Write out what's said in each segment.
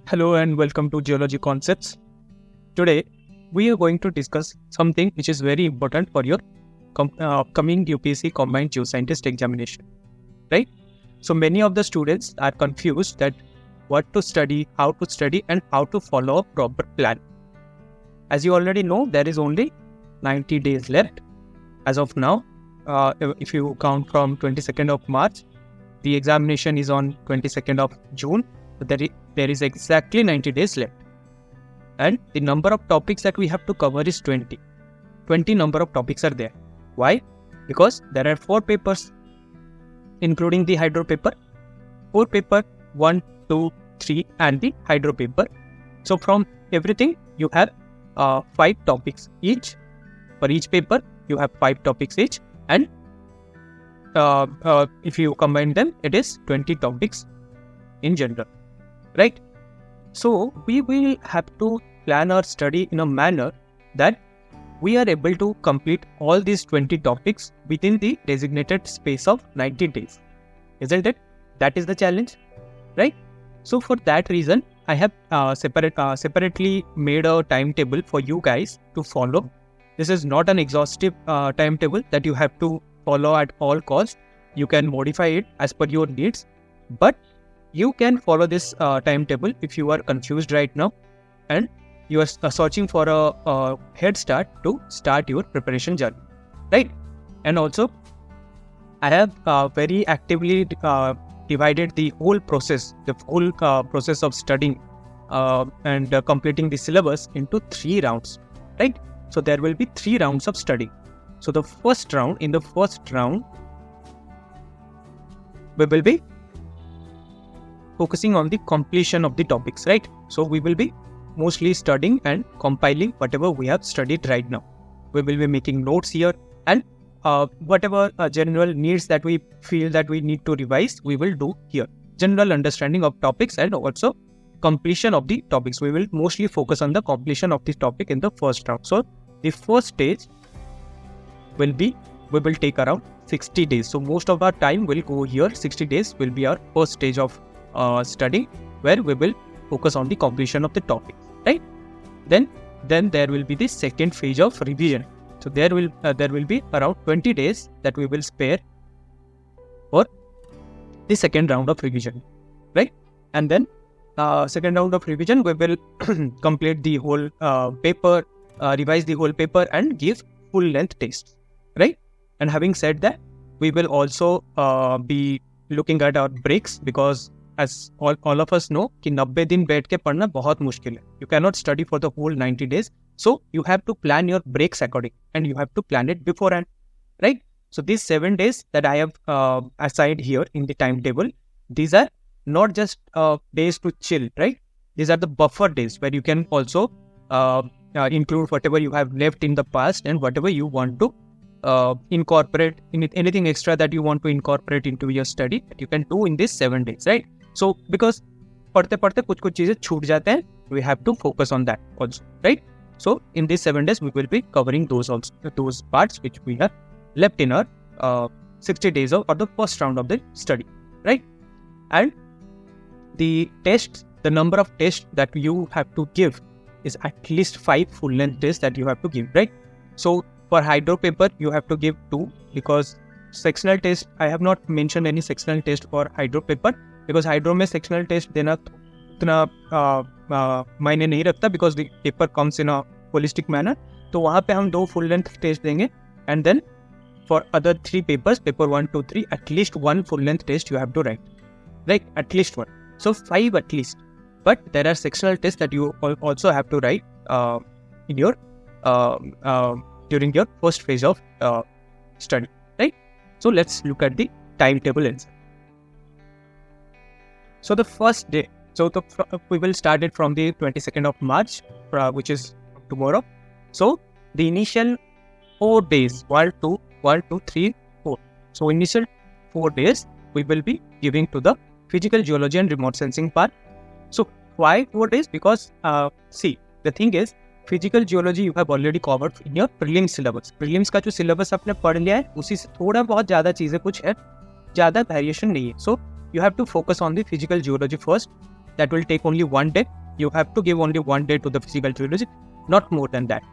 Hello and welcome to Geology Concepts. Today we are going to discuss something which is very important for your upcoming UPSC Combined Geoscientist examination. Right? So many of the students are confused that what to study, how to study and how to follow a proper plan. As you already know, there is only 90 days left. As of now, if you count from 22nd of March, the examination is on 22nd of June. So there is exactly 90 days left. And the number of topics that we have to cover is 20. 20 number of topics are there. Why? Because there are 4 papers, including the hydro paper. 4 paper, 1, 2, 3 and the hydro paper. So from everything, you have 5 topics each. For each paper, you have 5 topics each. And if you combine them, it is 20 topics in general. Right? So we will have to plan our study in a manner that we are able to complete all these 20 topics within the designated space of 90 days. Isn't it? That is the challenge, right? So for that reason, I have separately made a timetable for you guys to follow. This is not an exhaustive timetable that you have to follow at all costs. You can modify it as per your needs, but you can follow this timetable if you are confused right now and you are searching for a head start to start your preparation journey, right? And also, I have very actively divided the whole process of studying and completing the syllabus into 3 rounds, right? So there will be 3 rounds of study. So in the first round, we will be focusing on the completion of the topics, right? So we will be mostly studying and compiling whatever we have studied right now. We will be making notes here and whatever general needs that we feel that we need to revise, we will do here. General understanding of topics and also completion of the topics. We will mostly focus on the completion of the topic in the first round. So the first stage we will take around 60 days. So most of our time will go here. 60 days will be our first stage of study where we will focus on the completion of the topic, right? Then there will be the second phase of revision. So there will be around 20 days that we will spare for the second round of revision, right? And then second round of revision, we will complete the whole paper, revise the whole paper and give full length tests, right? And having said that, we will also be looking at our breaks because as all of us know कि 90 दिन बैठ के पढ़ना बहुत मुश्किल है. You cannot study for the whole 90 days. So you have to plan your breaks according and you have to plan it beforehand, right? So these 7 days that I have assigned here in the timetable, these are not just days to chill, right? These are the buffer days where you can also include whatever you have left in the past and whatever you want to incorporate in anything extra that you want to incorporate into your study that you can do in these 7 days, right? So because पढ़ते पढ़ते कुछ चीजें छूट जाते हैं, we have to focus on that also, right? So in these 7 days we will be covering those parts which we have left in our 60 days or the first round of the study, right? And the number of tests that you have to give is at least 5 full length tests that you have to give, right? So for hydro paper, you have to give 2 because sectional test, I have not mentioned any sectional test for hydro paper because hydro में sectional test देना उतना मायने नहीं रखता because the paper comes in a holistic manner. तो वहाँ पे हम 2 full length test देंगे and then for other 3 papers, paper 1, 2, 3, at least 1 full length test you have to write, right? At least 1. So 5 at least. But there are sectional tests that you also have to write in your during your first phase of study, right? So let's look at the timetable inside. So the first day, we will start it from the 22nd of March, which is tomorrow. So the initial 4 days, 1, 2, 3, 4. So initial 4 days we will be giving to the physical geology and remote sensing part. So why 4 days? Because see, the thing is, physical geology you have already covered in your prelims syllabus. Prelims का जो syllabus आपने पढ़ लिया है उसी से थोड़ा बहुत ज़्यादा चीज़ें कुछ है, ज़्यादा वेरिएशन नहीं है. So you have to focus on the physical geology first. that will take only 1 day. You have to give only 1 day to the physical geology, not more than that,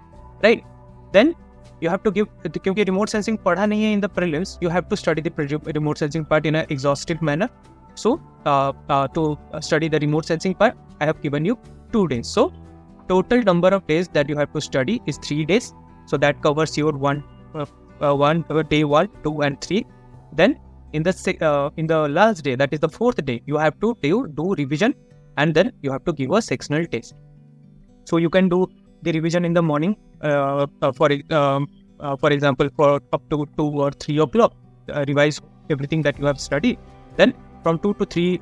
right? Then you have to give, क्योंकि remote sensing पढ़ा नहीं है in the prelims, you have to study the remote sensing part in an exhaustive manner. So to study the remote sensing part, I have given you 2 days. So total number of days that you have to study is 3 days. So that covers your day 1, 2 and 3. Then in the last day, that is the 4th day, you have to do revision, and then you have to give a sectional test. So you can do the revision in the morning, for example, for up to 2 or 3 o'clock, revise everything that you have studied. Then from 2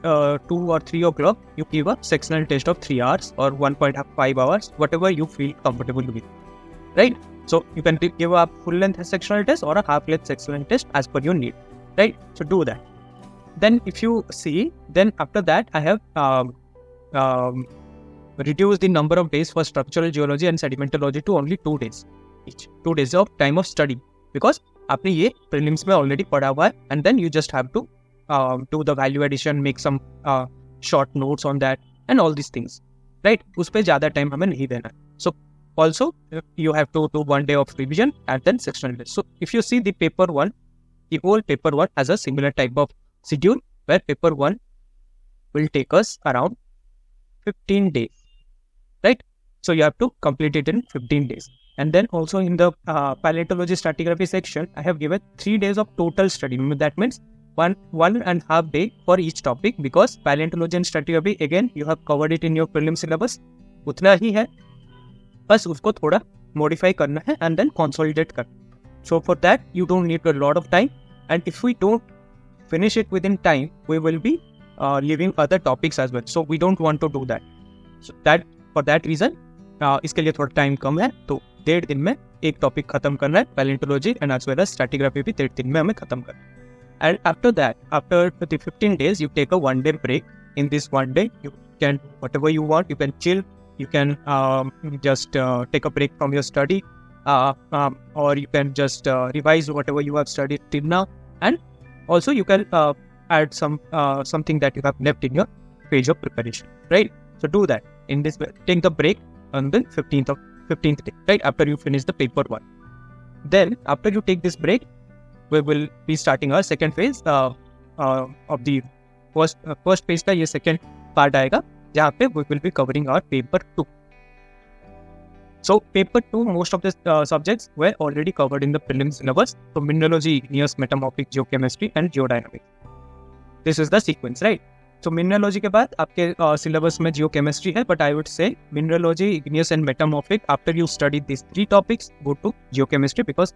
or 3 o'clock, you give a sectional test of 3 hours or 1.5 hours, whatever you feel comfortable with, right? So you can give a full-length sectional test or a half-length sectional test as per your need, right? So do that. Then if you see, then after that, I have reduced the number of days for structural geology and sedimentology to only 2 days each. 2 days of time of study, because आपने ये prelims में already पढ़ा हुआ है, and then you just have to do the value addition, make some short notes on that and all these things, right? उस पे ज़्यादा time हमें नहीं देना. So also you have to do 1 day of revision and then sectional test. So if you see the paper 1, the whole paper 1 has a similar type of schedule, where paper 1 will take us around 15 days, right? So you have to complete it in 15 days. And then also in the paleontology stratigraphy section, I have given 3 days of total study. That means one and a half day for each topic, because paleontology and stratigraphy, again, you have covered it in your prelim syllabus. उतना ही है, बस उसको थोड़ा modify करना है and then consolidate करना. So for that, you don't need a lot of time. And if we don't finish it within time, we will be leaving other topics as well. So we don't want to do that. So that for that reason, इसके लिए थोड़ा time कम है, तो 1.5 दिन में एक topic खत्म करना है. Palaeontology and as well as stratigraphy भी 1.5 दिन में हमें खत्म करना है. And after that, after the 15 days, you take a 1 day break. In this 1 day, you can whatever you want. You can chill. You can just take a break from your study, or you can just revise whatever you have studied till now. And also you can add something that you have left in your page of preparation, right? So do that. In this way, take the break on the 15th day, right? After you finish the paper 1. Then after you take this break, we will be starting our second phase of the first phase का ये second part आएगा, जहाँ पे we will be covering our paper 2. So paper 2, most of the subjects were already covered in the prelims syllabus. So mineralogy, igneous, metamorphic, geochemistry and geodynamics. This is the sequence, right? So mineralogy के बाद आपके syllabus में geochemistry है, but I would say mineralogy, igneous and metamorphic, after you study these 3 topics, go to geochemistry, because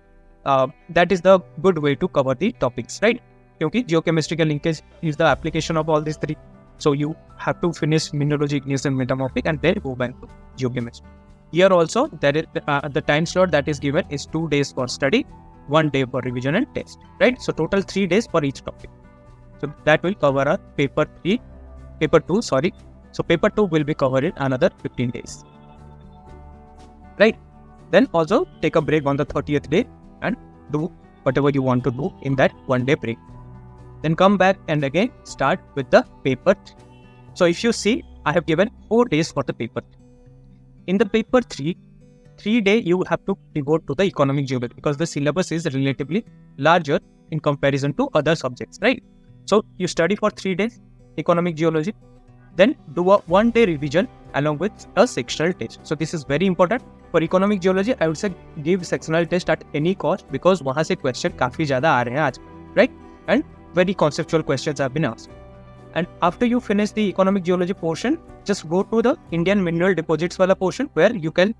that is the good way to cover the topics, right? क्योंकि geochemistry का linkage is the application of all these 3. So you have to finish mineralogy, igneous and metamorphic and then go back to geochemistry. Here also, there is the time slot that is given is 2 days for study, 1 day for revision and test, right? So total 3 days for each topic. So that will cover our paper 2, sorry. So paper 2 will be covered in another 15 days, right? Then also take a break on the 30th day and do whatever you want to do in that 1 day break. Then come back and again start with the paper 3. So if you see, I have given 4 days for the paper 3. In the paper 3 day you have to devote to the economic geology, because the syllabus is relatively larger in comparison to other subjects, right? So you study for 3 days economic geology, then do a 1 day revision along with a sectional test. So this is very important. For economic geology, I would say give sectional test at any cost, because वहाँ से question काफी ज़्यादा आ रहे हैं आज, right? And very conceptual questions have been asked. And after you finish the economic geology portion, just go to the Indian mineral deposits wala portion, where you can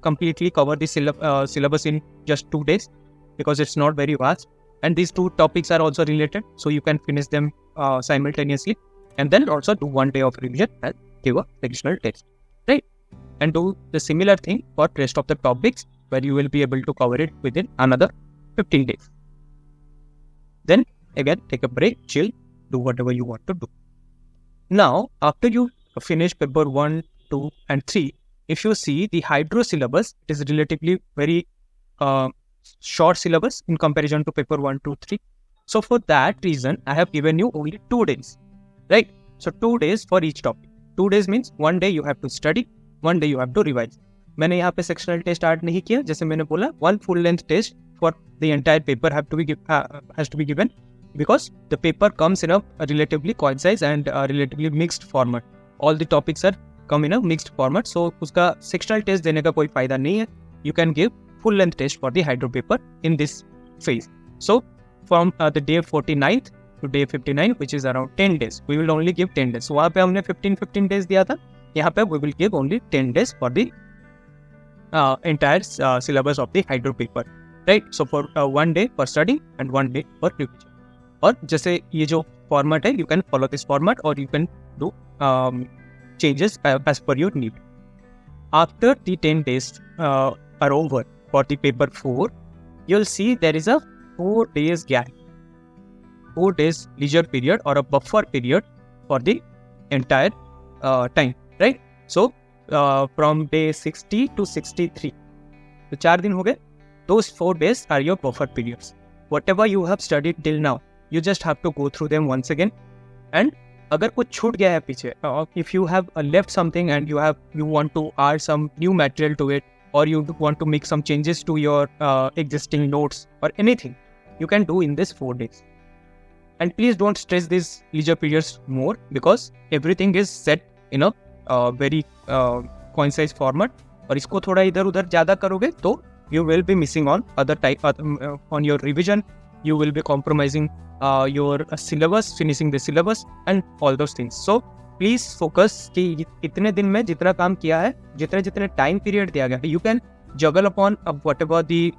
completely cover the syllabus in just 2 days, because it's not very vast. And these 2 topics are also related, so you can finish them simultaneously. And then also do 1 day of revision and give a sectional test, right? And do the similar thing for rest of the topics, where you will be able to cover it within another 15 days. Then again, take a break, chill, do whatever you want to do. Now, after you finish paper 1, 2 and 3, if you see the hydro syllabus, it is relatively very short syllabus in comparison to paper 1, 2, 3. So for that reason, I have given you only 2 days, right? So 2 days for each topic. 2 days means 1 day you have to study, 1 day you have to revise. मैंने यहाँ पे sectional taste add नहीं किया, जैसे मैंने बोला 1 full length test for the entire paper has to be given because the paper comes in a relatively concise and relatively mixed format. All the topics are come in a mixed format, so उसका sectional test देने का कोई फायदा नहीं है. You can give full length test for the hydro paper in this phase. So from the day 49th to day 59, which is around 10 days, we will only give 10 days. So वहाँ पे हमने 15 days दिया था, यहाँ पे we will give only 10 days for the entire syllabus of the hydro paper, right? So for 1 day for studying and 1 day for revision. और जैसे ये जो format है, you can follow this format or you can do changes as per your need. After the 10 days are over for the paper 4, you'll see there is a 4 days gap, 4 days leisure period or a buffer period for the entire time, right? So from day 60 to 63, तो 4 दिन हो गए. Those 4 days are your buffer periods. Whatever you have studied till now, you just have to go through them once again. And अगर कुछ छूट गया है पीछे, if you have left something and you want to add some new material to it, or you want to make some changes to your existing notes or anything, you can do in this 4 days. And please don't stress these leisure periods more because everything is set in a very concise format. और इसको थोड़ा इधर उधर ज़्यादा करोगे तो you will be missing on other type on your revision. You will be compromising your syllabus, finishing the syllabus and all those things. So please focus कि इतने दिन में जितना काम किया है, जितने time period दिया गया है, you can juggle upon whatever the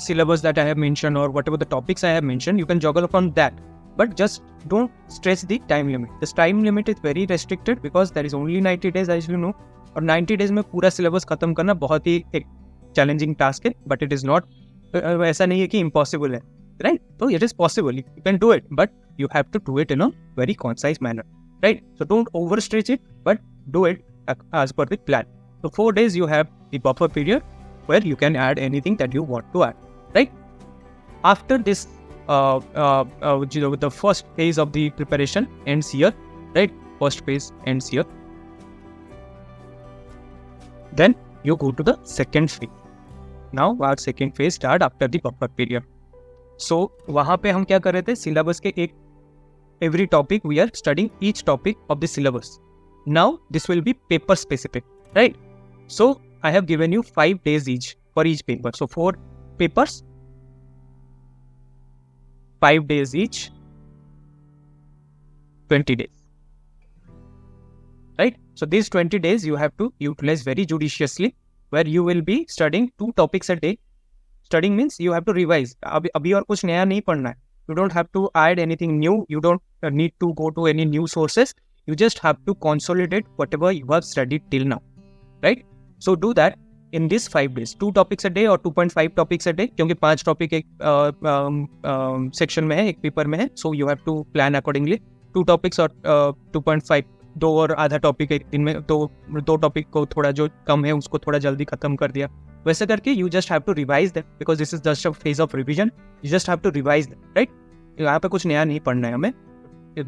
syllabus that I have mentioned or whatever the topics I have mentioned, you can juggle upon that. But just don't stress the time limit. This time limit is very restricted because there is only 90 days, as you know. और 90 days में पूरा syllabus खत्म करना बहुत ही एक challenging task है, but it is not ऐसा नहीं है कि impossible है, right? So it is possible, you can do it, but you have to do it in a very concise manner, right? So don't overstretch it, but do it as per the plan. So 4 days you have the buffer period where you can add anything that you want to add, right? After this, the first phase of the preparation ends here, right? First phase ends here. Then you go to the second phase. Now our second phase start after the buffer period. So वहाँ पे हम क्या कर रहे थे, syllabus के एक every topic we are studying each topic of the syllabus. Now this will be paper specific, right? So I have given you 5 days each for each paper. So 4 papers, 5 days each, 20 days, right? So these 20 days you have to utilize very judiciously, where you will be studying 2 topics a day. Studying means you have to revise. अभी और कुछ नया नहीं पढ़ना है. You don't have to add anything new. You don't need to go to any new sources. You just have to consolidate whatever you have studied till now, right? So do that in these 5 days. 2 topics a day or 2.5 topics a day, क्योंकि 5 topic एक section में है, एक paper में है. So you have to plan accordingly. 2 topics और 2.5, 2 और आधा टॉपिक एक दिन में, 2 टॉपिक को थोड़ा जो कम है उसको थोड़ा जल्दी खत्म कर दिया. वैसे करके you just have to revise them because this is just a phase of revision. You just have to revise them, right? यहाँ पे कुछ नया नहीं पढ़ना है हमें.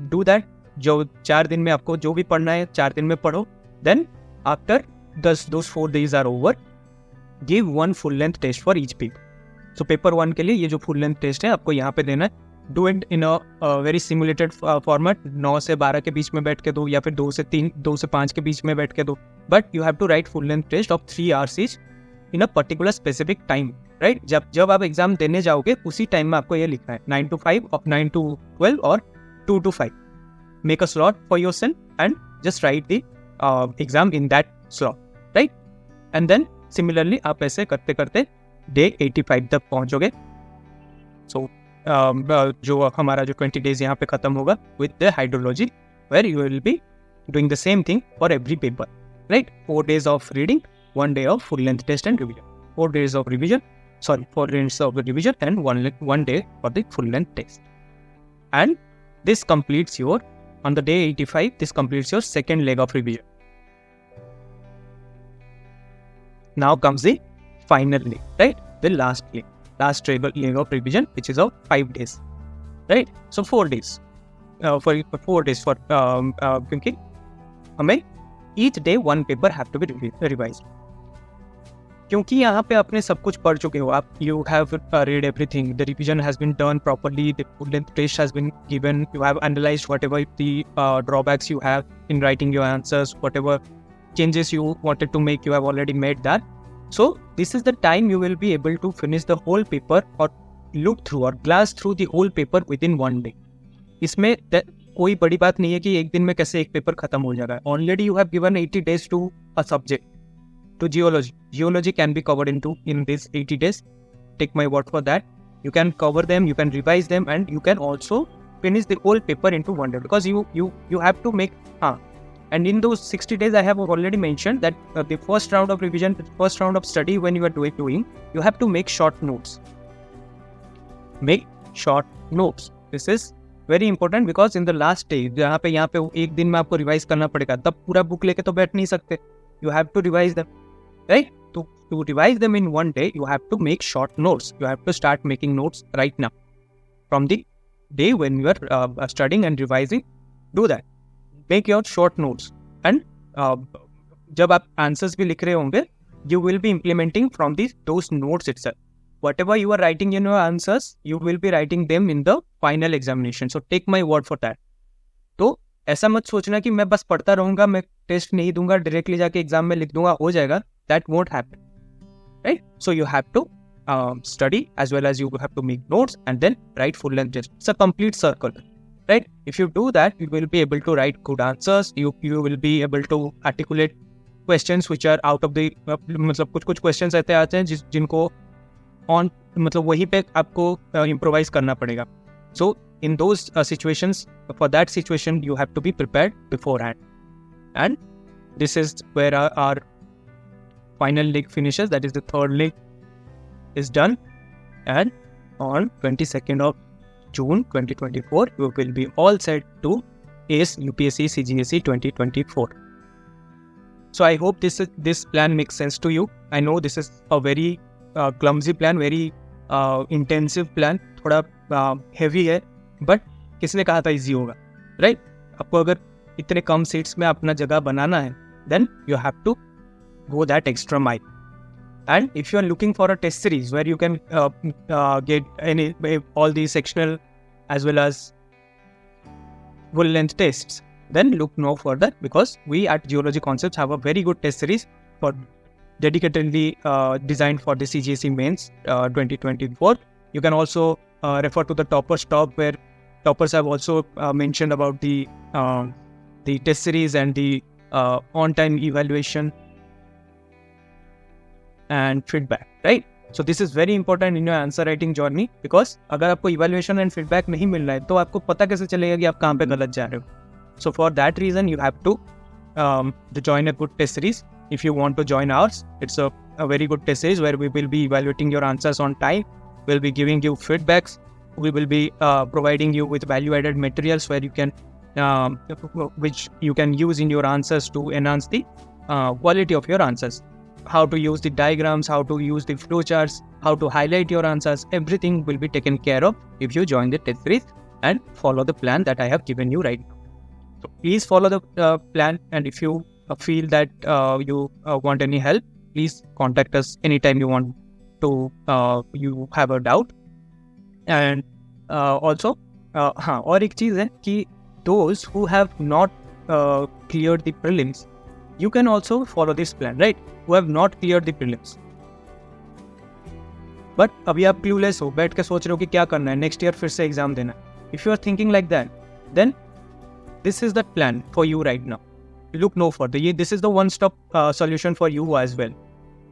Do that. जो 4 दिन में आपको जो भी पढ़ना है 4 दिन में पढ़ो. Then after those 4 days are over, give 1 full length test for each paper. So paper 1 के लिए ये जो full length test है आपको यहाँ पे देना है. Do it in a very simulated format. 9 से 12 के बीच में बैठ के दो या फिर 2 से 3, 2 से 5 के बीच में बैठ के दो. But you have to write full length test of 3 hours each in a particular specific time, right? जब आप एग्जाम देने जाओगे उसी टाइम में आपको ये लिखना है 9 to 5 or 9 to 12 और 2 to 5. Make a slot for yourself and just write the exam in that slot, right? And then similarly आप ऐसे करते करते day 85 तक पहुंचोगे. So जो हमारा जो 20 days यहाँ पे खत्म होगा with the hydrology, where you will be doing the same thing for every paper, right? 4 days of reading, 1 day of full length test and revision. 4 days of revision and one day for the full length test. And this completes your, on the day 85, this completes your second leg of revision. Now comes the final leg, right? The last leg of revision, which is of 5 days, right? So 4 days. For 4 days क्योंकि हमें each day one paper have to be revised. क्योंकि यहाँ पे आपने सब कुछ पढ़ चुके हो, आप you have read everything, the revision has been done properly, the full length test has been given, you have analyzed whatever the drawbacks you have in writing your answers, whatever changes you wanted to make, you have already made that. So this is the time you will be able to finish the whole paper or look through or glance through the whole paper within one day. इसमें कोई बड़ी बात नहीं है कि एक दिन में कैसे एक पेपर खत्म हो जाएगा. Already you have given 80 days to a subject. To geology. Geology can be covered in this 80 days. Take my word for that. You can cover them, you can revise them, and you can also finish the whole paper into one day, because you have to make and in those 60 days I have already mentioned that the first round of revision, the first round of study, when you are doing, you have to make short notes. Make short notes. This is very important because in the last day, यहाँ पे एक दिन में आपको revise करना पड़ेगा, तब पूरा बुक लेके तो बैठ नहीं सकते. You have to revise them, right? To revise them in one day, you have to make short notes. You have to start making notes right now. From the day when you are studying and revising, do that. Make your short notes. And जब आप answers भी लिख रहे होंगे, you will be implementing from those notes itself. Whatever you are writing in your answers, you will be writing them in the final examination. So take my word for that. तो ऐसा मत सोचना कि मैं बस पढ़ता रहूंगा, मैं टेस्ट नहीं दूंगा, डायरेक्टली जाके एग्जाम में लिख दूंगा, हो जाएगा. That won't happen, right? So you have to study as well as you have to make notes and then write full length test. It's a complete circle, right? If you do that, you will be able to write good answers. You will be able to articulate questions which are out of the मतलब कुछ questions ऐसे आते हैं जिनको on मतलब वहीं पे आपको improvise करना पड़ेगा. So in those situations, for that situation, you have to be prepared beforehand. And this is where our final leg finishes. That is the third leg is done. And on 22nd of June 2024, you will be all set to ace UPSC CGSE 2024. So I hope this plan makes sense to you. I know this is a very clumsy plan, very intensive plan, थोड़ा heavy है, but किसने कहा था easy होगा, right? आपको अगर इतने कम seats में अपना जगह बनाना है, then you have to go that extra mile. And if you are looking for a test series where you can get all the sectional as well as full length tests, then look no further, because we at Geology Concepts have a very good test series for dedicatedly designed for the CGSE Mains 2024. You can also refer to the Toppers Top, where toppers have also mentioned about the test series and the on-time evaluation and feedback, right? So this is very important in your answer writing journey, because अगर आपको evaluation and feedback नहीं मिल रहा है तो आपको पता कैसे चलेगा कि आप कहाँ पे गलत जा रहे हो. So for that reason, you have to join a good test series. If you want to join ours, it's a very good test series where we will be evaluating your answers on time. We'll be giving you feedbacks. We will be providing you with value-added materials where you can, which you can use in your answers to enhance the quality of your answers. How to use the diagrams, how to use the flowcharts, how to highlight your answers. Everything will be taken care of if you join the test series and follow the plan that I have given you right now. So please follow the plan, and if you feel that you want any help, please contact us anytime you want to, you have a doubt. And also, और एक चीज़ है कि those who have not cleared the prelims, you can also follow this plan, right? Who have not cleared the prelims. But अभी आप clueless हो, बैठ के सोच रहे हो कि क्या करना है, next year फिर से exam देना. If you are thinking like that, then this is the plan for you right now. Look no further. This is the one-stop solution for you as well.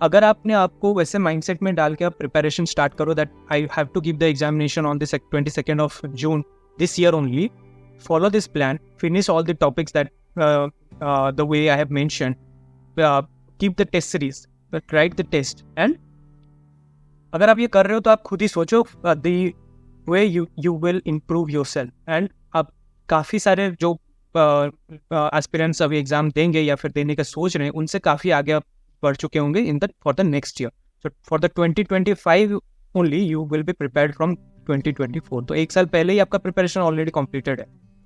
अगर आपने आपको वैसे mindset में डाल के आप preparation start करो that I have to give the examination on the 22nd of June this year only, follow this plan, finish all the topics that the way I have mentioned, keep the test series, write the test, and अगर आप ये कर रहे हो तो आप खुद ही सोचो the way you will improve yourself. And आप काफ़ी सारे जो aspirants अभी एग्जाम देंगे या फिर देने का सोच रहे हैं, उनसे काफ़ी आगे आप बढ़ चुके होंगे for the next year. So for the 2025 only you will be prepared from 2024. तो एक साल पहले ही आपका preparation already completed है.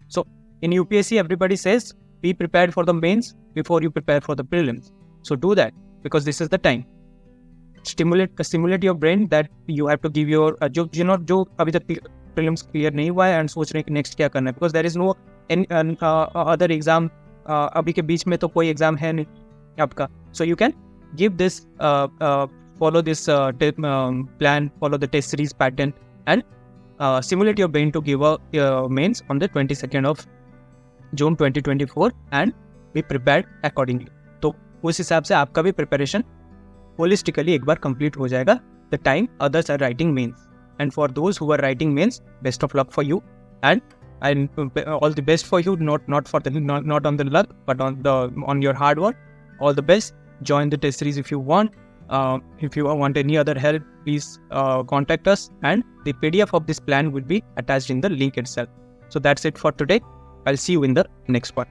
So in UPSC everybody says be prepared for the mains before you prepare for the prelims. So do that, because this is the time. Stimulate your brain that you have to give your जो अभी तक prelims clear नहीं हुआ है and सोच रहे हैं कि next क्या करना है, because there is no other exam, अभी के बीच में तो कोई exam है नहीं आपका. So you can give this, follow this plan, follow the test series pattern, and simulate your brain to give a mains on the 22nd of June 2024 and be prepared accordingly. तो उस हिसाब से आपका भी preparation holistically एक बार complete हो जाएगा the time others are writing mains. And for those who are writing mains, best of luck for you, and all the best for you, not on the luck, but on your hard work. All the best. Join the test series if you want. If you want any other help, please contact us, and the PDF of this plan will be attached in the link itself. So that's it for today. I'll see you in the next one.